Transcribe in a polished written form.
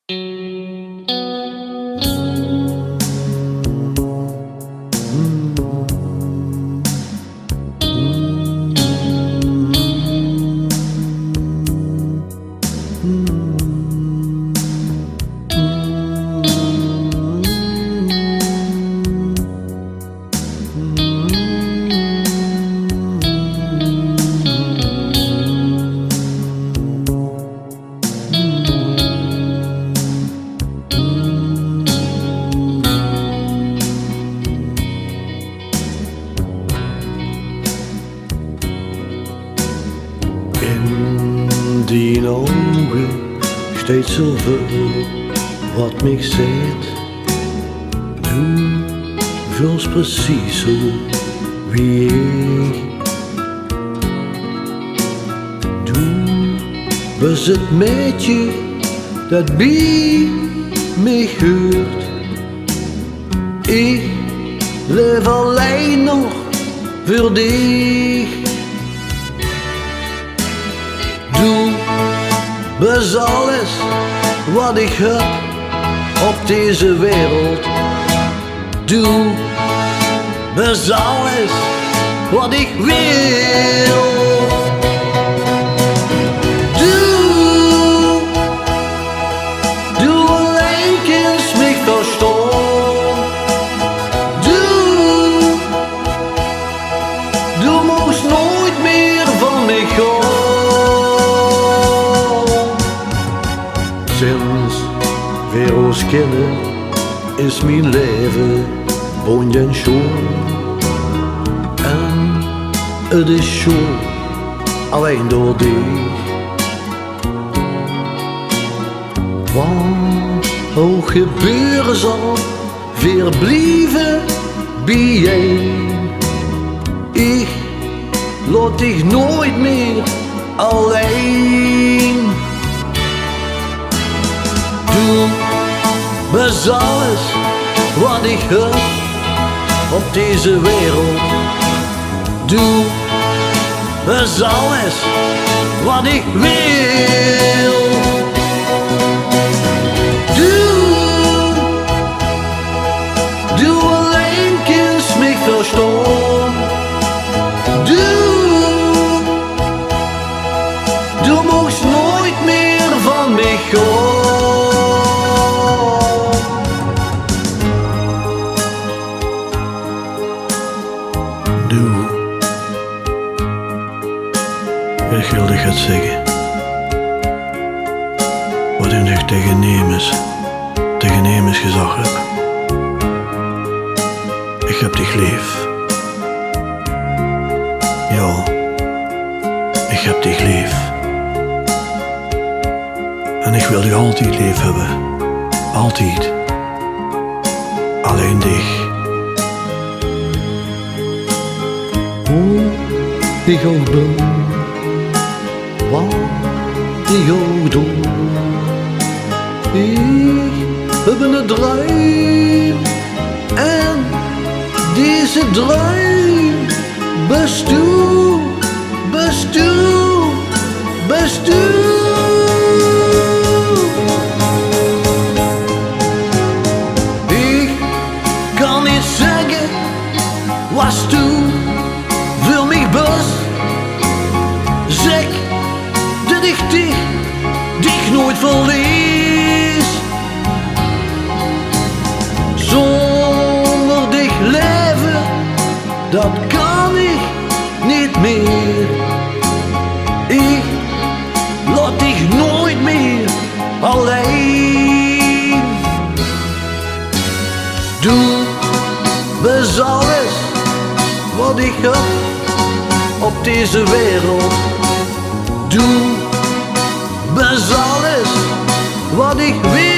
Die ogen steeds zoveel wat mij zegt. Du voelt precies zo wie ik. Du was het meisje dat bij mij hoort. Ik leef alleen nog voor dich. Du was alles wat ik heb op deze wereld. Du was alles wat ik wil. Du alleen kunt mij verstaan. Du moest nooit meer van mij gaan. Sinds we ons kennen is mijn leven bonje en schoon. En het is schoon alleen door dich. Wat ook gebeuren zal, weer blijven bij jij. Ik laat dich nooit meer alleen. Du was alles wat ik heb op deze wereld. Du was alles wat ik wil. Du alleen kunt mij verstaan. Du mocht nooit meer van mij gaan. Ik wilde het zeggen wat ik nog tegen Nemens gezegd heb. Ik heb dich lief. Ja, ik heb dich lief. En ik wil je altijd lief hebben. Altijd. Alleen dich. Hoe ik ook ben. Wat ik ook doe, ik heb een droom en deze droom best du. Ik kan niet zeggen wat du voor mij best. Zeg dat ik dich nooit verlies. Zonder dich leven, dat kan ik niet meer. Ik laat dich nooit meer alleen. Du was alles wat ik heb op deze wereld. Du was alles wat ik wil.